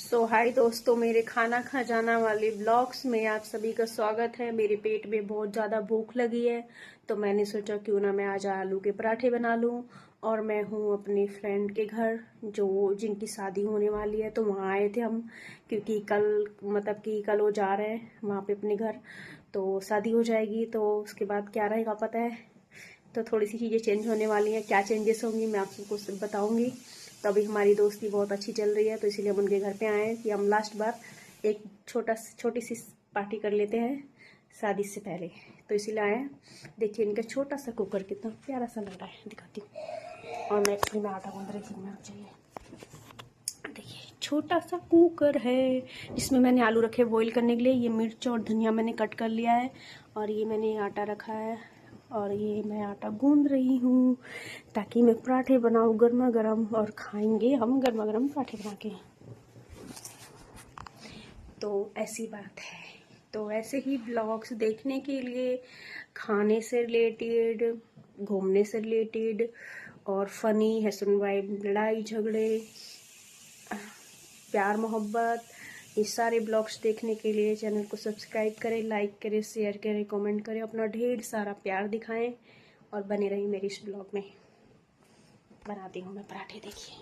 हाय दोस्तों, मेरे खाना खजाना वाले ब्लॉग्स में आप सभी का स्वागत है। मेरे पेट में बहुत ज़्यादा भूख लगी है, तो मैंने सोचा क्यों ना मैं आज आलू के पराठे बना लूं। और मैं हूं अपनी फ्रेंड के घर जिनकी शादी होने वाली है, तो वहां आए थे हम, क्योंकि कल वो जा रहे हैं वहां पे अपने घर। तो शादी हो जाएगी तो उसके बाद क्या रहेगा पता है। तो थोड़ी सी चीज़ें चेंज होने वाली हैं, क्या चेंजेस होंगी मैं आप सबको सब बताऊंगी। तो अभी हमारी दोस्ती बहुत अच्छी चल रही है, तो इसीलिए हम उनके घर पे आए हैं कि हम लास्ट बार एक छोटी सी पार्टी कर लेते हैं शादी से पहले। तो इसीलिए आए हैं। देखिए इनका छोटा सा कुकर कितना प्यारा सा लग रहा है, दिखाती हूँ। और मैं एक्चुअली में आटा गूंद रही थी, मैं आप चाहिए। देखिए छोटा सा कुकर है जिसमें मैंने आलू रखे बॉईल करने के लिए। ये मिर्च और धनिया मैंने कट कर लिया है, और ये मैंने आटा रखा है, और ये मैं आटा गूंद रही हूँ ताकि मैं पराठे बनाऊँ गर्मा गर्म, और खाएंगे हम गर्मा गर्म पराठे बना के। तो ऐसी बात है। तो ऐसे ही ब्लॉग्स देखने के लिए, खाने से रिलेटेड, घूमने से रिलेटेड, और फनी हस्बैंड वाइफ लड़ाई झगड़े, प्यार मोहब्बत, ये सारे ब्लॉग्स देखने के लिए चैनल को सब्सक्राइब करें, लाइक करें, शेयर करें, कमेंट करें, अपना ढेर सारा प्यार दिखाएं और बने रहिए मेरी इस ब्लॉग में। बनाती हूँ मैं पराठे, देखिए।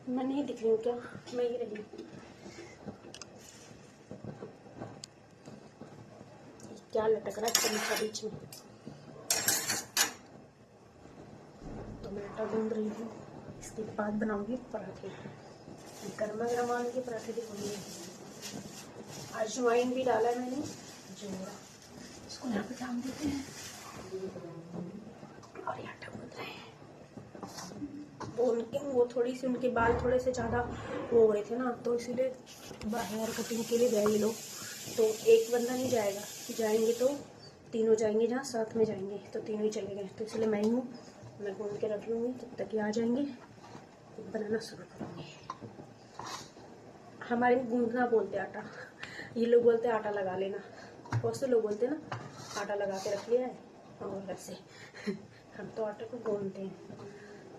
मैं नहीं दिख रही हूँ क्या? मैं ही रही। क्या लटक रहा है चमचा बीच में? तो मैं आटा गूंद रही हूँ, इसके बाद बनाऊंगी पराठे। गर्मा गर्म आलू के पराठे दिखाऊंगी। अजवाइन भी डाला है मैंने, जोड़ा। इसको यहाँ पे डाल देते हैं, और आटा गूंद रहे हैं। वो थोड़ी सी उनके बाल थोड़े से ज़्यादा वो हो रहे थे ना, तो इसीलिए हेयर कटिंग के लिए गए ये लोग। तो एक बंदा नहीं जाएगा, जाएंगे तो तीनों जाएंगे, जहाँ साथ में जाएंगे तो तीनों ही चले गए। तो इसलिए मैं ही हूँ, मैं गूंद के रख लूँगी, तब तक ये आ जाएंगे तो बनाना शुरू करेंगे। हमारे में गूंदना बोलते आटा, ये लोग बोलते आटा लगा लेना। बहुत से लोग बोलते ना आटा लगा के रख लिया है, और वैसे हम तो आटे को गूंदते हैं,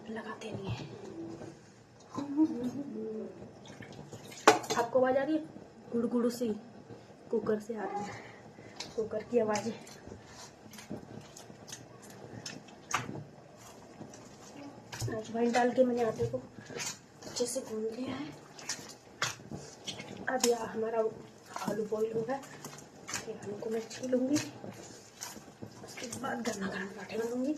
लगाते नहीं है। आपको आवाज आ रही है? गुड़ सी कुकर से आ रही है, कुकर की आवाजें। अजवाइन डाल के मैंने आटे को अच्छे से गूंद लिया है। अब यह हमारा आलू बॉईल होगा, ये आलू को मैं छीलूंगी, उसके बाद गर्मा गर्म पराठे बनाऊंगी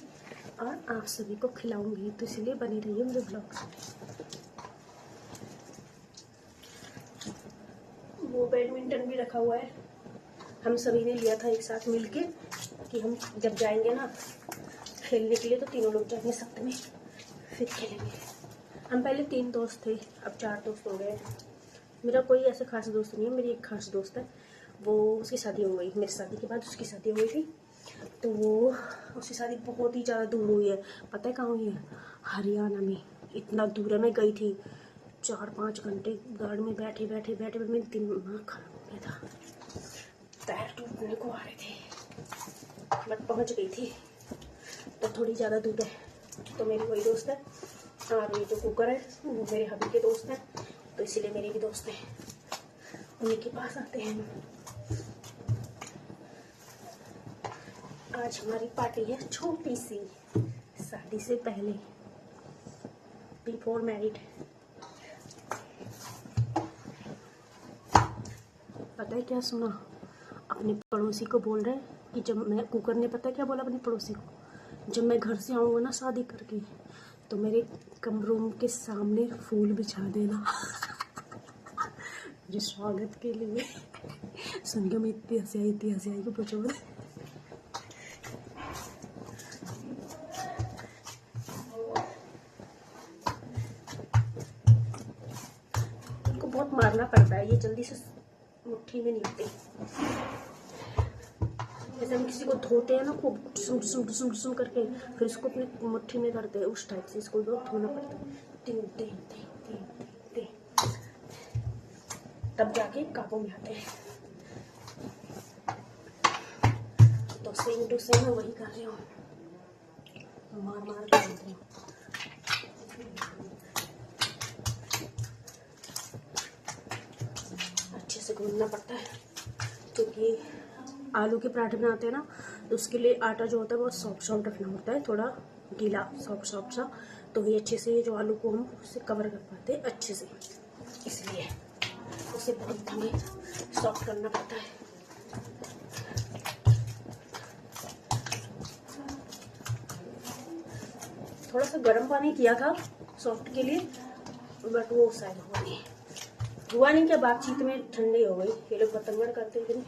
और आप सभी को खिलाऊंगी। तो इसलिए बनी रहिए मेरे ब्लॉग से। वो बैडमिंटन भी रखा हुआ है, हम सभी ने लिया था एक साथ मिलके कि हम जब जाएंगे ना खेलने के लिए तो तीनों लोग जाएंगे साथ में, फिर खेलेंगे। हम पहले 3 दोस्त थे, अब 4 दोस्त हो गए। मेरा कोई ऐसा खास दोस्त नहीं है, मेरी एक खास दोस्त है, वो उसकी शादी हो गई। मेरी शादी के बाद उसकी शादी हो गई थी, तो वो उसकी शादी बहुत ही ज़्यादा दूर हुई है। पता है कहाँ हुई है? हरियाणा में। इतना दूर है, मैं गई थी 4-5 घंटे गाड़ी में बैठे बैठे बैठे मेरा दिमाग खराब हो गया था, पैर टूटने को आ रहे थे, बट पहुंच गई थी। तो थोड़ी ज़्यादा दूर है, तो मेरी वही दोस्त है। और ये जो कुकर है वो मेरे हबी के दोस्त हैं, तो इसीलिए मेरे भी दोस्त हैं, उन्हीं के पास आते हैं। आज हमारी पार्टी है छोटी सी, शादी से पहले, बिफोर मैरिड। पता है क्या सुना? अपने पड़ोसी को बोल रहे हैं कि जब मैं कुकर ने पता है क्या बोला अपने पड़ोसी को, जब मैं घर से आऊँगा ना शादी करके, तो मेरे कमरों के सामने फूल बिछा देना जो स्वागत के लिए। सुन के मैं इतनी हंसी आई कि पूछो मत। इनको बहुत मारना पड़ता है, ये जल्दी से मुट्ठी में नहीं आते। जैसे हम किसी को धोते हैं ना खूब सुम करके, फिर इसको अपनी मुट्ठी में करते हैं, उस टाइप से इसको बहुत धोना पड़ता है, तब जाके काबू में आते हैं। तो सेम टू सेम मैं वही कर रही हूँ। मार मार के गूंथ रही हूँ। अच्छे से गूंथना पड़ता है क्योंकि आलू के पराठे बनाते हैं ना, तो उसके लिए आटा जो होता है वो सॉफ्ट सॉफ्ट रखना होता है, थोड़ा गीला सॉफ्ट सॉफ्ट सा, तो ये अच्छे से जो आलू को हम उससे कवर कर पाते हैं अच्छे से, इसलिए उसे बहुत हमें सॉफ्ट करना पड़ता है। थोड़ा सा गर्म पानी किया था सॉफ्ट के लिए, बट वो शायद हुआ नहीं क्या, बातचीत में ठंडी हो गई। ये लोग बतंगड़ करते हैं कि नहीं।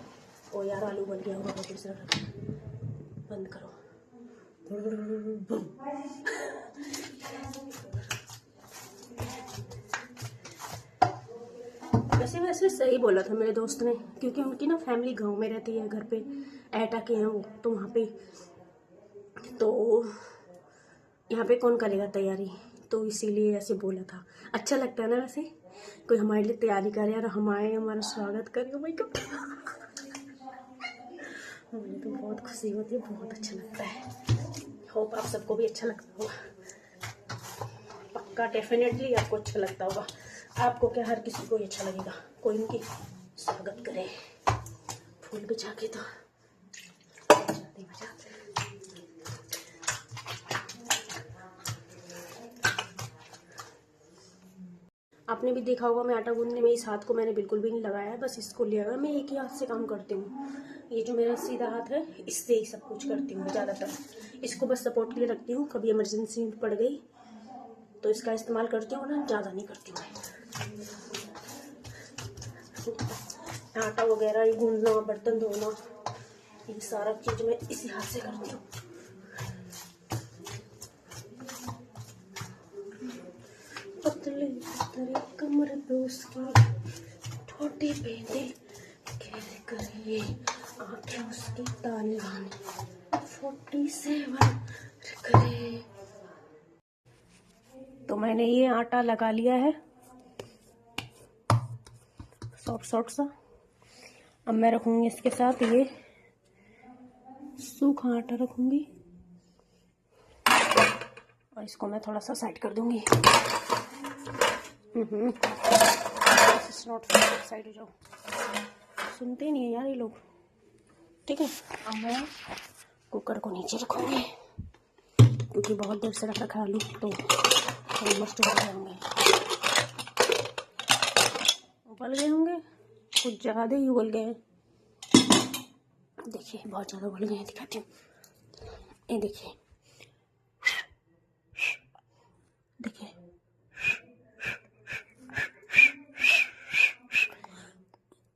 ओ यार आलू बन गया होगा, दूसरा बंद करो। वैसे सही बोला था मेरे दोस्त ने, क्योंकि उनकी ना फैमिली गांव में रहती है, घर पे एटा के हैं वो, तो वहाँ पे तो यहाँ पे कौन करेगा तैयारी, तो इसीलिए ऐसे बोला था। अच्छा लगता है ना वैसे, कोई हमारे लिए तैयारी करे और हम आए, हमारा स्वागत करे। भाई को मुझे तो बहुत खुशी होती है, बहुत अच्छा लगता है। होप आप सबको भी अच्छा लगता होगा, पक्का डेफिनेटली आपको अच्छा लगता होगा। आपको क्या, हर किसी को अच्छा लगेगा, कोई उनकी स्वागत करे फूल बिछा के, तो आपने भी देखा होगा मैं आटा गूंदने में इस हाथ को मैंने बिल्कुल भी नहीं लगाया है, बस इसको लिया हुआ। मैं एक ही हाथ से काम करती हूँ, ये जो मेरा सीधा हाथ है इससे ही सब कुछ करती हूँ ज़्यादातर। इसको बस सपोर्ट के लिए रखती हूँ, कभी इमरजेंसी पड़ गई तो इसका इस्तेमाल करती हूँ ना, ज़्यादा नहीं करती हूँ। आटा वगैरह ये गूंदना, बर्तन धोना, ये सारा चीज़ मैं इसी हाथ से करती हूँ। पतले पतले कमर पे उसकी, ठोटी पे दिल खेल करे, आंखें उसकी ताने बाने 47 करे। तो मैंने ये आटा लगा लिया है सॉफ्ट सॉफ्ट सा। अब मैं रखूंगी इसके साथ ये सूखा आटा रखूंगी, और इसको मैं थोड़ा सा साइड कर दूंगी। साइड हो जाओ, सुनते नहीं है यार ये लोग। ठीक है, अब मैं कुकर को नीचे रखूंगी क्योंकि बहुत देर से रख रखा आलू तो मस्त हो गए होंगे, उबल गए होंगे, कुछ ज़्यादा ही उबल गए हैं। देखिए बहुत ज़्यादा उबल गए हैं, दिखाती हूँ। ये देखिए देखिए,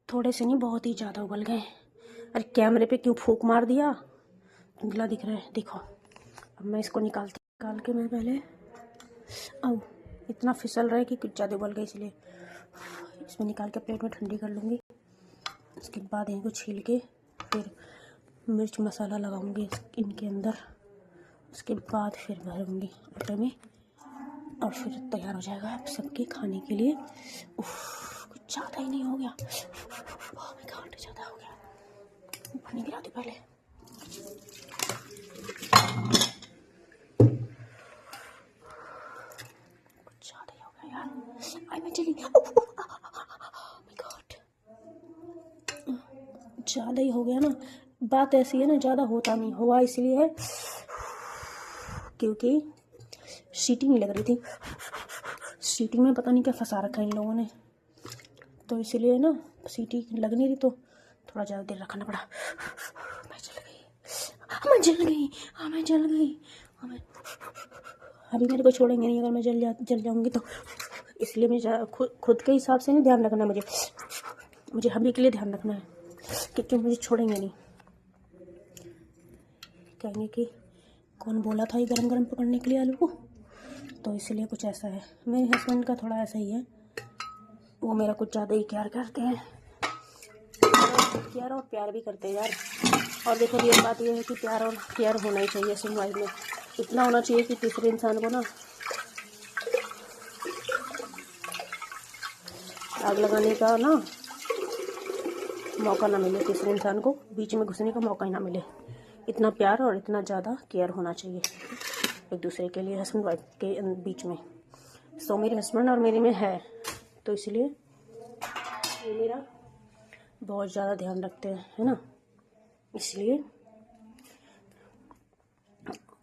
थोड़े से नहीं, बहुत ही ज़्यादा उबल गए। अरे कैमरे पे क्यों फूंक मार दिया, धुंधला दिख रहा है। देखो अब मैं इसको निकाल के मैं पहले, अब इतना फिसल रहा है कि कुछ ज़्यादा उबल गए, इसलिए इसमें निकाल के प्लेट में ठंडी कर लूँगी। उसके बाद इनको छील के फिर मिर्च मसाला लगाऊंगी इनके अंदर, उसके बाद फिर भरूंगी आटे में, और फिर तैयार हो जाएगा आप सबके खाने के लिए। कुछ ज़्यादा ही नहीं हो गया, घाटे ज़्यादा हो गया, पानी गिरा दो पहले। कुछ ज़्यादा ही हो गया यार, आई मैं चली, ज़्यादा ही हो गया ना। बात ऐसी है ना, ज़्यादा होता नहीं, हुआ इसलिए है क्योंकि सीटी नहीं लग रही थी। सीटी में पता नहीं क्या फंसा रखा है इन लोगों ने, तो इसलिए ना सीटी लग नहीं रही, तो थोड़ा ज़्यादा देर रखना पड़ा। मैं जल गई, मैं जल गई। अभी मेरे को छोड़ेंगे नहीं अगर मैं जल जाऊंगी तो, इसलिए मुझे खुद के हिसाब से नहीं ध्यान रखना है, मुझे अभी के लिए ध्यान रखना है क्योंकि मुझे छोड़ेंगे नहीं। कहेंगे कि कौन बोला था ये गरम गरम पकड़ने के लिए आलू को, तो इसलिए कुछ ऐसा है। मेरे हस्बैंड का थोड़ा ऐसा ही है, वो मेरा कुछ ज़्यादा ही केयर करते हैं, केयर और प्यार भी करते हैं यार। और देखो ये बात ये है कि प्यार और केयर होना ही चाहिए इस लाइफ में, इतना होना चाहिए कि तीसरे इंसान को ना आग लगाने का ना मौका ना मिले, तीसरे इंसान को बीच में घुसने का मौका ही ना मिले। इतना प्यार और इतना ज़्यादा केयर होना चाहिए। एक दूसरे के लिए, हस्बैंड वाइफ के बीच में। सो मेरे हस्बैंड और मेरे में है, तो इसलिए वो मेरा बहुत ज़्यादा ध्यान रखते हैं, है ना, इसलिए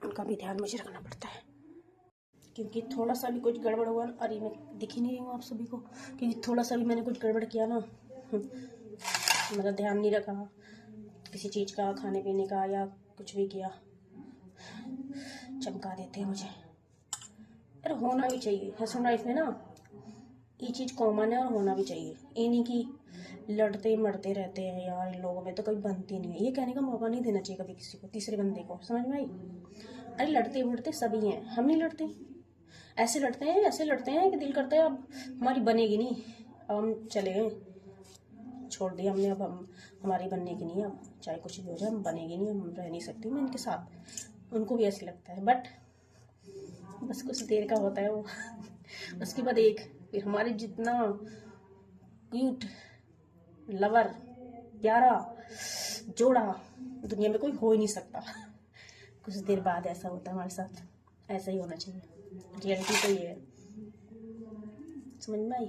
उनका भी ध्यान मुझे रखना पड़ता है। क्योंकि थोड़ा सा भी कुछ गड़बड़ हुआ, अरे मैं दिख ही नहीं रही हूँ आप सभी को, क्योंकि थोड़ा सा भी मैंने कुछ गड़बड़ किया ना, मेरा ध्यान नहीं रखा किसी चीज़ का, खाने पीने का, या कुछ भी किया, चमका देते हैं मुझे। अरे होना भी चाहिए, हस्बैंड वाइफ में ना ये चीज़ कॉमन है और होना भी चाहिए। ये नहीं कि लड़ते मरते रहते हैं यार, इन लोगों में तो कभी बनती नहीं है। ये कहने का मौका नहीं देना चाहिए कभी किसी को, तीसरे बंदे को, समझ में आई? अरे लड़ते बढ़ते सभी हैं, हम नहीं लड़ते, ऐसे लड़ते हैं कि दिल करता है अब हमारी बनेगी नहीं, अब हम चले गए, छोड़ दिया हमने, अब हम हमारी बनने की नहीं है, अब चाहे कुछ भी हो जाए हम बनेगी नहीं, हम रह नहीं सकती मैं इनके साथ। उनको भी ऐसे लगता है, बट बस कुछ देर का होता है वो। उसके बाद एक फिर हमारे जितना क्यूट लवर प्यारा जोड़ा दुनिया में कोई हो ही नहीं सकता। कुछ देर बाद ऐसा होता है हमारे साथ, ऐसा ही होना चाहिए, रियलिटी तो ये है, समझ में आई?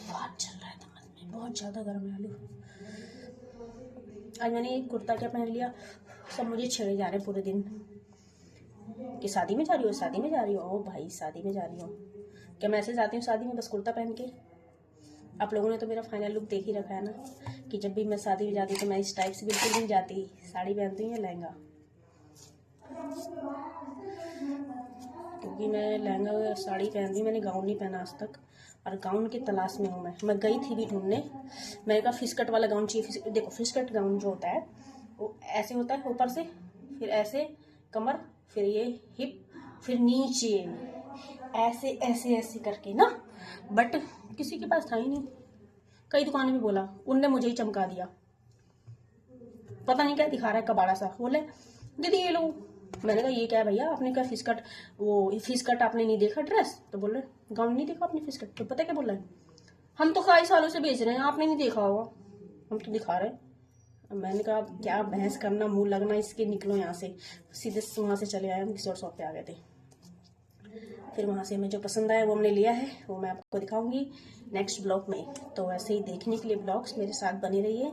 बहुत चल रहा है दिमाग में, बहुत ज़्यादा गर्म है आलू। आज मैंने एक कुर्ता क्या पहन लिया, सब मुझे छेड़े जा रहे हैं पूरे दिन कि शादी में जा रही हो, शादी में जा रही हो। ओ भाई शादी में जा रही हो क्या? मैं ऐसे जाती हूँ शादी में बस कुर्ता पहन के? आप लोगों ने तो मेरा फाइनल लुक देख ही रखा है ना, कि जब भी मैं शादी में जाती तो मैं इस टाइप से बिल्कुल नहीं जाती, साड़ी पहनती हूँ या लहंगा, क्योंकि मैं लहंगा साड़ी पहनती हूँ, मैंने गाउन नहीं पहना आज तक, और गाउन की तलाश में हूँ मैं गई थी भी ढूंढने, मैंने कहा फिसकट वाला गाउन चाहिए। देखो फिसकट गाउन जो होता है वो ऐसे होता है ऊपर से, फिर ऐसे कमर, फिर ये हिप, फिर नीचे ऐसे ऐसे ऐसे करके ना, बट किसी के पास था ही नहीं, कई दुकानें भी बोला, उनने मुझे ही चमका दिया, पता नहीं क्या दिखा रहा है कबाड़ा सा, बोले दीदी ये लो। मैंने कहा ये क्या है भैया, आपने क्या फिसकट, वो फिसकट आपने नहीं देखा ड्रेस? तो बोल रहे गाउन नहीं देखा आपने फिसकट? तो पता क्या बोल रहे हैं, हम तो कई सालों से बेच रहे हैं, आपने नहीं देखा होगा, हम तो दिखा रहे हैं। मैंने कहा क्या बहस करना, मुंह लगना, इसके निकलो यहाँ से। सीधे वहाँ से चले आए, हम किसी और शॉप पे आ गए थे। फिर वहाँ से हमें जो पसंद आया वो हमने लिया है, वो मैं आपको दिखाऊंगी नेक्स्ट ब्लॉग में। तो ऐसे ही देखने के लिए ब्लॉग्स मेरे साथ बने रहिए।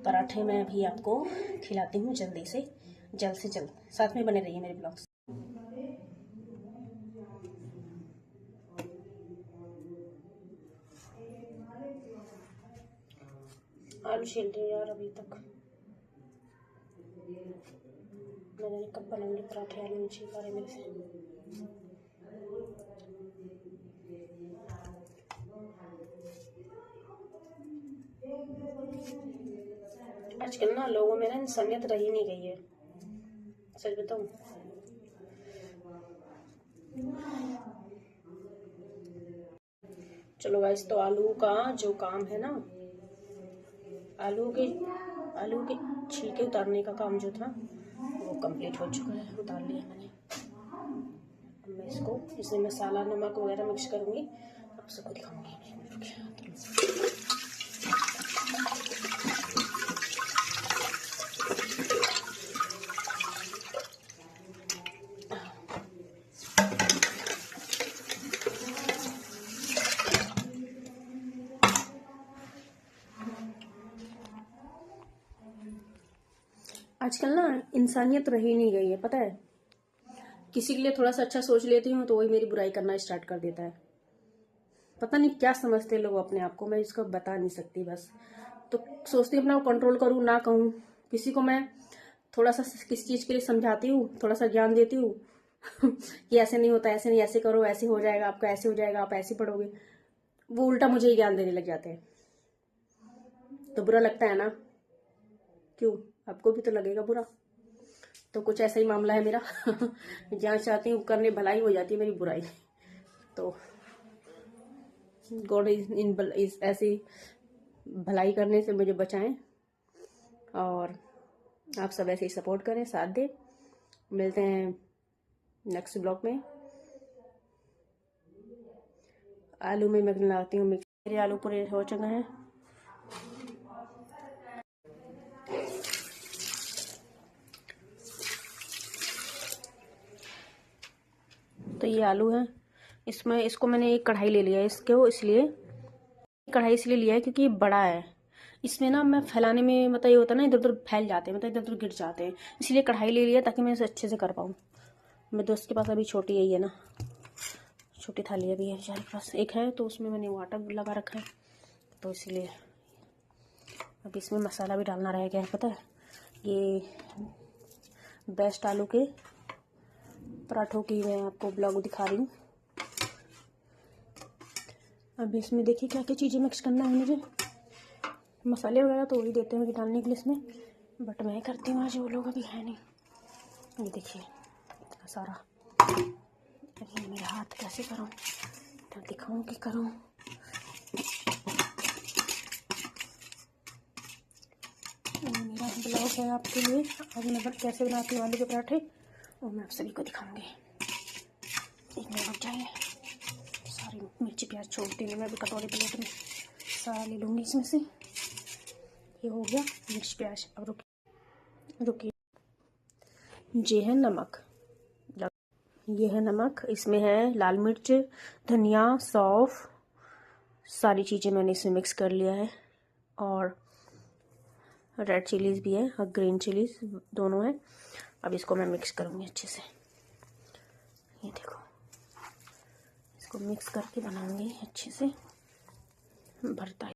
पराठे मैं अभी आपको खिलाती हूँ जल्दी से जल्द, साथ में बने रहिए मेरे ब्लॉग्स। आलू छील रही यार, अभी तक मैंने कब बनाऊंगी पराठे, आलू नहीं छील पा रहे मेरे से। आजकल ना लोगों में ना इंसानियत रही नहीं गई है, सच बताऊं। चलो गाइस, तो आलू का जो काम है ना, आलू के छिलके उतारने का काम जो था वो कंप्लीट हो चुका है, उतार लिया मैंने। अब मैं इसको इसमें मसाला नमक वगैरह मिक्स करूंगी, आप सबको दिखाऊंगी। आजकल ना इंसानियत रही नहीं गई है, पता है। किसी के लिए थोड़ा सा अच्छा सोच लेती हूँ तो वही मेरी बुराई करना स्टार्ट कर देता है। पता नहीं क्या समझते हैं लोग अपने आप को, मैं इसको बता नहीं सकती। बस तो सोचती हूँ अपना कंट्रोल करूँ, ना कहूँ किसी को। मैं थोड़ा सा किसी चीज़ के लिए समझाती हूँ, थोड़ा सा ज्ञान देती हूँ कि ऐसे नहीं होता, ऐसे नहीं, ऐसे करो, ऐसे हो जाएगा आपका, ऐसे हो जाएगा, आप ऐसे पढ़ोगे। वो उल्टा मुझे ही ज्ञान देने लग जाते हैं, तो बुरा लगता है ना। क्यों, आपको भी तो लगेगा बुरा। तो कुछ ऐसा ही मामला है मेरा जहाँ चाहती हूँ करने भलाई हो जाती है मेरी बुराई। तो गॉड इज ऐसी भलाई करने से मुझे बचाएं, और आप सब ऐसे ही सपोर्ट करें, साथ दें। मिलते हैं नेक्स्ट ब्लॉग में। आलू में मैं लगाती हूँ मिक्स, मेरे आलू पूरे हो चुके हैं। ये आलू है, इसमें इसको मैंने एक कढ़ाई ले लिया है इसको, इसलिए कढ़ाई इसलिए लिया है क्योंकि ये बड़ा है। इसमें ना मैं फैलाने में मतलब ये होता है ना, इधर उधर फैल जाते हैं, मतलब इधर उधर गिर जाते हैं, इसलिए कढ़ाई ले लिया ताकि मैं इसे अच्छे से कर पाऊँ। मेरे दोस्त के पास अभी छोटी यही है ना, छोटी थाली अभी है बेचारे के पास, एक है तो उसमें मैंने वो आटा लगा रखा है, तो इसलिए अब इसमें मसाला भी डालना रह गया है। पता है, ये बेस्ट आलू के पराठों की मैं आपको ब्लॉग दिखा रही हूँ। अब इसमें देखिए क्या क्या चीज़ें मिक्स करना है मुझे। मसाले वगैरह तो वही देते हैं मुझे डालने के लिए इसमें, बट मैं करती हूँ आज, वो लोग अभी है नहीं। ये देखिए इतना सारा, अरे मेरा हाथ कैसे करूँ, तो दिखाऊँ कि करूँ। मेरा ब्लॉग है आपके लिए, आज मैं कैसे बनाती हूँ आलू के पराठे, और मैं आप सभी को दिखाऊंगी। एक मिनट रुक जाइए, सारी मिर्ची प्याज छोड़ती हूँ मैं अभी कटोरी प्लेट में, सारा ले लूँगी इसमें से। ये हो गया मिर्च प्याज। अब रुकिए, ये है नमक, ये है नमक, इसमें है लाल मिर्च, धनिया, सौंफ, सारी चीज़ें मैंने इसमें मिक्स कर लिया है, और रेड चिलीज़ भी है और ग्रीन चिलीज़ दोनों है। अब इसको मैं मिक्स करूँगी अच्छे से, ये देखो, इसको मिक्स करके बनाऊँगी अच्छे से भरता है।